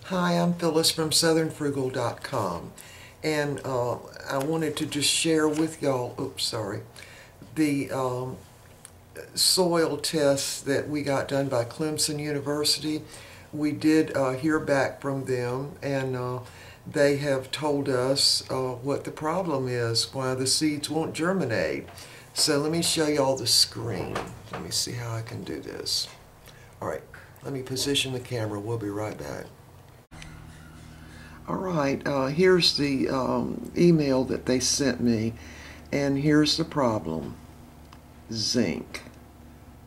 Hi, I'm Phyllis from southernfrugal.com, and I wanted to just share with y'all, the soil tests that we got done by Clemson University. We did hear back from them, and they have told us what the problem is, why the seeds won't germinate. So let me show y'all the screen. Let me see how I can do this. All right, let me position the camera. We'll be right back. All right, here's the email that they sent me, and here's the problem. Zinc.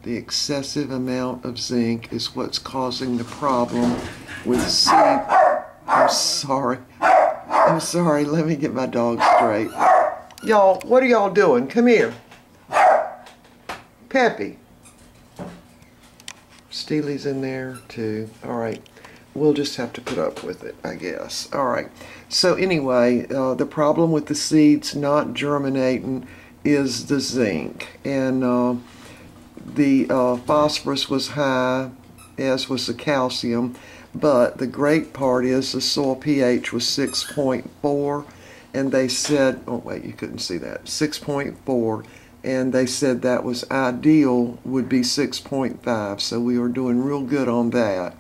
The excessive amount of zinc is what's causing the problem with seed. I'm sorry, let me get my dog straight. Y'all, what are y'all doing? Come here. Peppy. Steely's in there too. All right. We'll just have to put up with it, I guess. All right. So anyway, the problem with the seeds not germinating is the zinc. And the phosphorus was high, as was the calcium. But the great part is the soil pH was 6.4. And they said, oh wait, you couldn't see that, 6.4. And they said that was ideal, would be 6.5. So we were doing real good on that.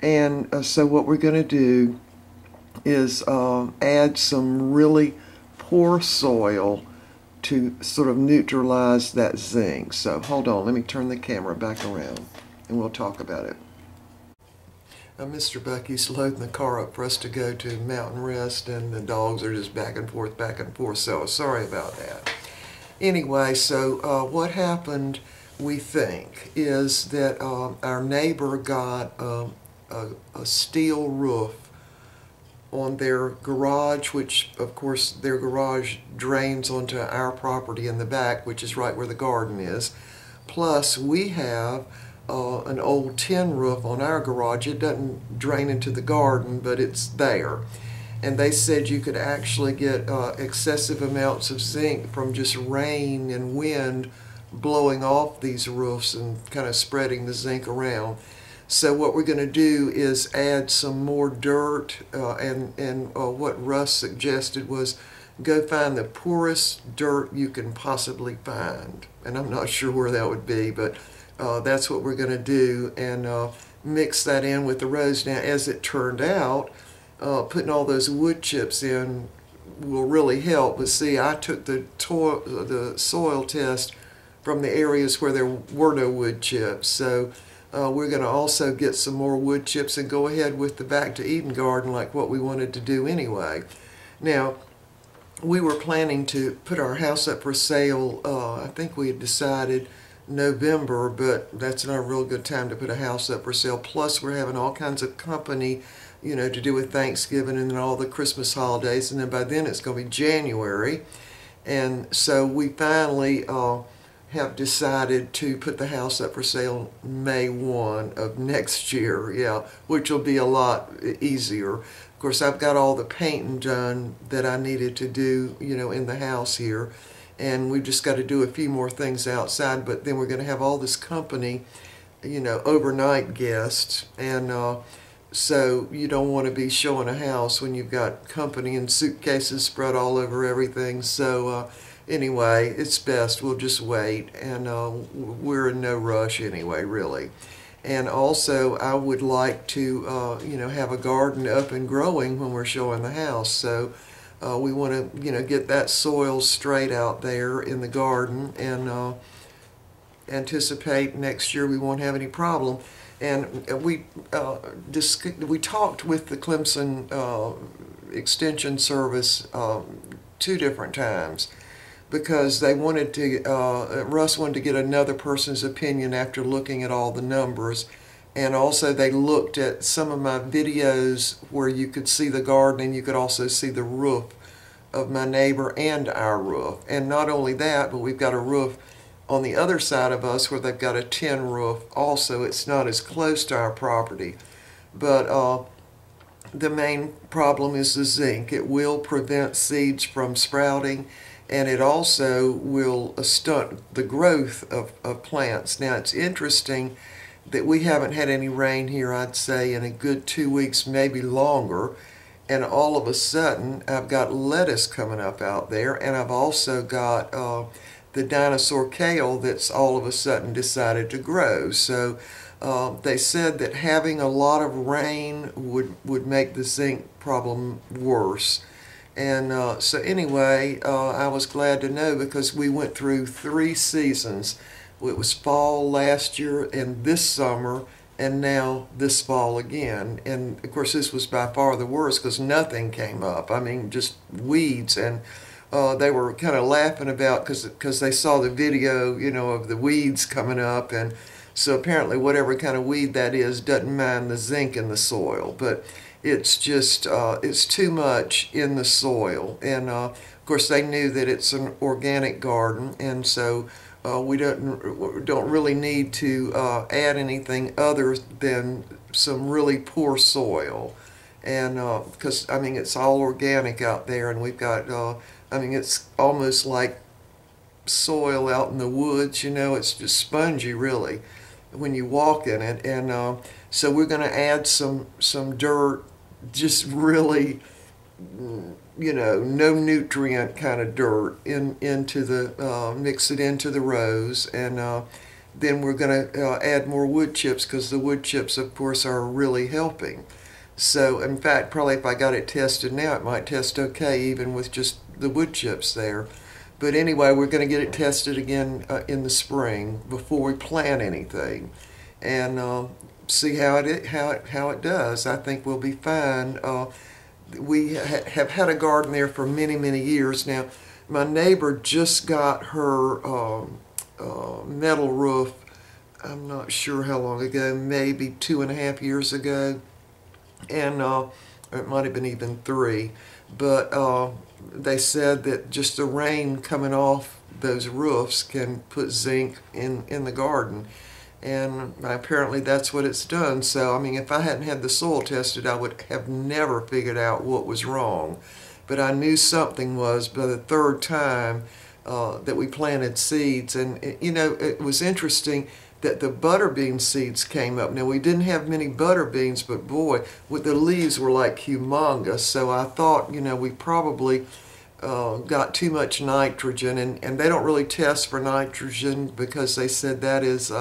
And so what we're going to do is add some really poor soil to sort of neutralize that zinc. So hold on, let me turn the camera back around and we'll talk about it. Mr. Bucky's loading the car up for us to go to Mountain Rest, and the dogs are just back and forth, so sorry about that. Anyway, so what happened, we think, is that our neighbor got a steel roof on their garage, which of course their garage drains onto our property in the back, which is right where the garden is. Plus we have an old tin roof on our garage. It doesn't drain into the garden, but it's there. And they said you could actually get excessive amounts of zinc from just rain and wind blowing off these roofs and kind of spreading the zinc around. So what we're going to do is add some more dirt, and what Russ suggested was go find the poorest dirt you can possibly find. And I'm not sure where that would be, but that's what we're going to do, and mix that in with the rows. Now, as it turned out, putting all those wood chips in will really help. But see, I took the soil test from the areas where there were no wood chips. So we're going to also get some more wood chips and go ahead with the Back to Eden garden like what we wanted to do anyway. Now, we were planning to put our house up for sale, I think we had decided November, but that's not a real good time to put a house up for sale. Plus, we're having all kinds of company, you know, to do with Thanksgiving and then all the Christmas holidays, and then by then it's going to be January. And so we finally have decided to put the house up for sale May 1 of next year, yeah, which will be a lot easier. Of course, I've got all the painting done that I needed to do, you know, in the house here, and we've just got to do a few more things outside, but then we're going to have all this company, you know, overnight guests, and so you don't want to be showing a house when you've got company and suitcases spread all over everything. So anyway, it's best we'll just wait, and we're in no rush anyway, really. And also, I would like to, you know, have a garden up and growing when we're showing the house. So we want to, you know, get that soil straight out there in the garden, and anticipate next year we won't have any problem. And we talked with the Clemson Extension Service 2 different times, because they wanted to, Russ wanted to get another person's opinion after looking at all the numbers. And also they looked at some of my videos where you could see the garden and you could also see the roof of my neighbor and our roof. And not only that, but we've got a roof on the other side of us where they've got a tin roof also. It's not as close to our property. But the main problem is the zinc. It will prevent seeds from sprouting, and it also will stunt the growth of plants. Now, it's interesting that we haven't had any rain here, I'd say, in a good 2 weeks, maybe longer. And all of a sudden, I've got lettuce coming up out there, and I've also got the dinosaur kale that's all of a sudden decided to grow. So they said that having a lot of rain would make the zinc problem worse. And so anyway, I was glad to know, because we went through 3 seasons. It was fall last year and this summer, and now this fall again. And of course this was by far the worst, because nothing came up. I mean, just weeds. And they were kind of laughing about, because they saw the video, you know, of the weeds coming up. And so apparently whatever kind of weed that is doesn't mind the zinc in the soil. But it's just, it's too much in the soil. And of course they knew that it's an organic garden, and so we don't really need to add anything other than some really poor soil. And because I mean, it's all organic out there, and we've got I mean, it's almost like soil out in the woods, you know. It's just spongy really when you walk in it. And so we're going to add some dirt, just really, you know, no nutrient kind of dirt into the mix it into the rows. And then we're going to add more wood chips, because the wood chips of course are really helping. So in fact, probably if I got it tested now, it might test okay even with just the wood chips there. But anyway, we're going to get it tested again in the spring before we plant anything, and see how it does. I think we'll be fine. We have had a garden there for many years now. My neighbor just got her metal roof, I'm not sure how long ago, maybe 2.5 years ago, and it might have been even 3. But they said that just the rain coming off those roofs can put zinc in the garden. And apparently that's what it's done. So, I mean, if I hadn't had the soil tested, I would have never figured out what was wrong. But I knew something was by the 3rd time that we planted seeds. And, you know, it was interesting that the butterbean seeds came up. Now, we didn't have many butterbeans, but boy, the leaves were like humongous. So I thought, you know, we probably got too much nitrogen. And they don't really test for nitrogen, because they said that is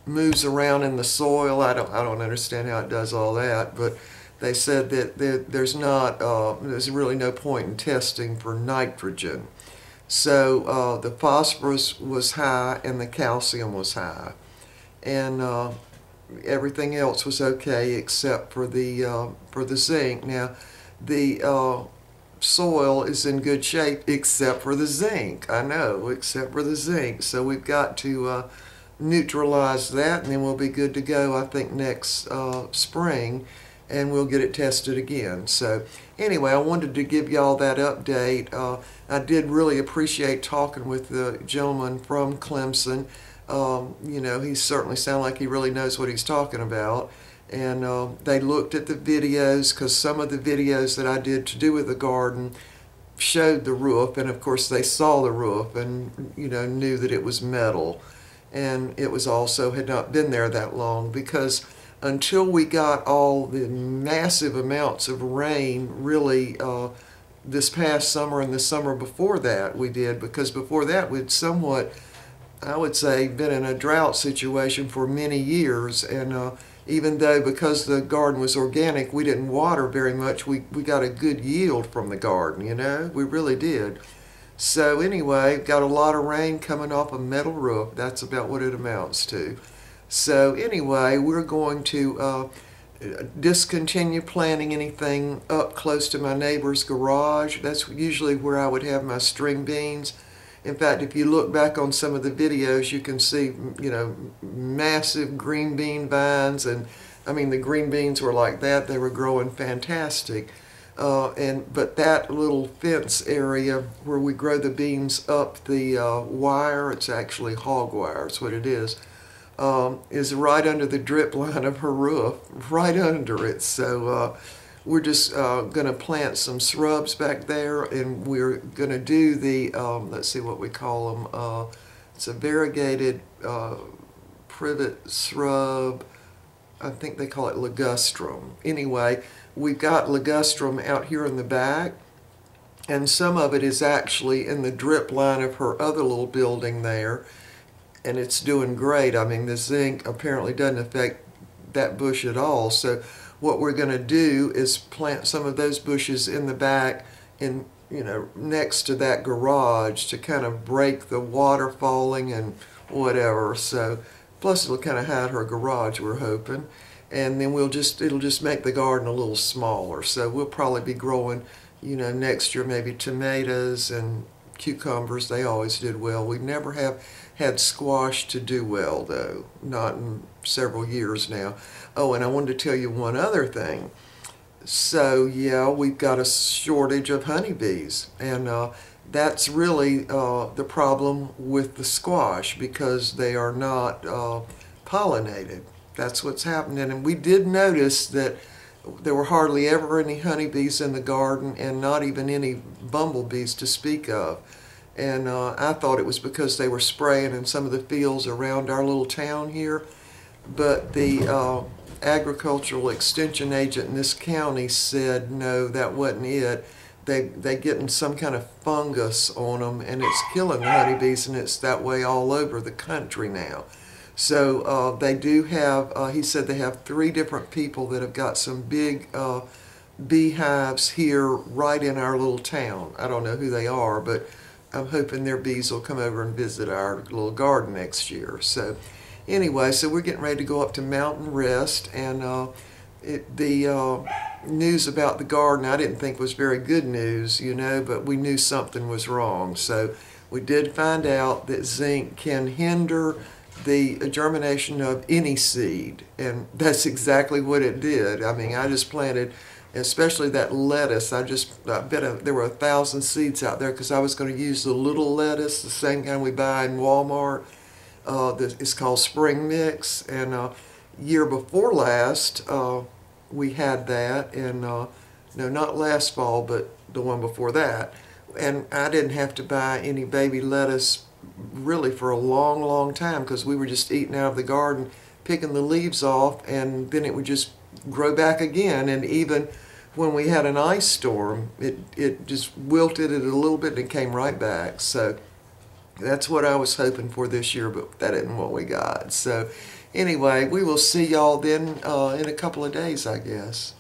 moves around in the soil. I don't understand how it does all that, but they said that there's really no point in testing for nitrogen. So the phosphorus was high and the calcium was high, and everything else was okay except for the zinc. Now the soil is in good shape except for the zinc. I know, except for the zinc. So we've got to neutralize that, and then we'll be good to go, I think, next spring, and we'll get it tested again. So anyway, I wanted to give y'all that update. I did really appreciate talking with the gentleman from Clemson. You know, he certainly sounded like he really knows what he's talking about. And they looked at the videos, because some of the videos that I did to do with the garden showed the roof, and of course they saw the roof and, you know, knew that it was metal. And it was also had not been there that long, because until we got all the massive amounts of rain, really, this past summer and the summer before that we did, because before that we'd somewhat, I would say, been in a drought situation for many years. And even though, because the garden was organic, we didn't water very much, we got a good yield from the garden, you know, we really did. So anyway, got a lot of rain coming off a metal roof. That's about what it amounts to. So anyway, we're going to discontinue planting anything up close to my neighbor's garage. That's usually where I would have my string beans. In fact, if you look back on some of the videos, you can see, you know, massive green bean vines. And I mean, the green beans were like that. They were growing fantastic. But that little fence area where we grow the beans up the wire, it's actually hog wire, it's what it is right under the drip line of her roof, right under it. So we're just going to plant some shrubs back there, and we're going to do the, let's see what we call them, it's a variegated privet shrub. I think they call it ligustrum. Anyway, we've got ligustrum out here in the back, and some of it is actually in the drip line of her other little building there, and it's doing great. I mean, the zinc apparently doesn't affect that bush at all. So what we're going to do is plant some of those bushes in the back, in, you know, next to that garage, to kind of break the water falling and whatever. So plus it'll kind of hide her garage, we're hoping. And then it'll just make the garden a little smaller. So we'll probably be growing, you know, next year maybe tomatoes and cucumbers. They always did well. We never have had squash to do well, though, not in several years now. Oh, and I wanted to tell you one other thing. So yeah, we've got a shortage of honeybees, and that's really the problem with the squash, because they are not pollinated. That's what's happening. And we did notice that there were hardly ever any honeybees in the garden, and not even any bumblebees to speak of. And I thought it was because they were spraying in some of the fields around our little town here. But the agricultural extension agent in this county said no, that wasn't it. They getting some kind of fungus on them, and it's killing the honeybees, and it's that way all over the country now. So they do have, he said they have 3 different people that have got some big beehives here right in our little town. I don't know who they are, but I'm hoping their bees will come over and visit our little garden next year. So anyway, so we're getting ready to go up to Mountain Rest, and the news about the garden I didn't think was very good news, you know, but we knew something was wrong. So we did find out that zinc can hinder the germination of any seed, and that's exactly what it did. I mean, I just planted, especially that lettuce. I bet there were 1,000 seeds out there, because I was going to use the little lettuce, the same kind we buy in Walmart. It's called Spring Mix, and year before last we had that, and no, not last fall, but the one before that, and I didn't have to buy any baby lettuce really for a long, long time, because we were just eating out of the garden, picking the leaves off, and then it would just grow back again. And even when we had an ice storm, it just wilted it a little bit and it came right back. So that's what I was hoping for this year, but that isn't what we got. So anyway, we will see y'all then in a couple of days, I guess.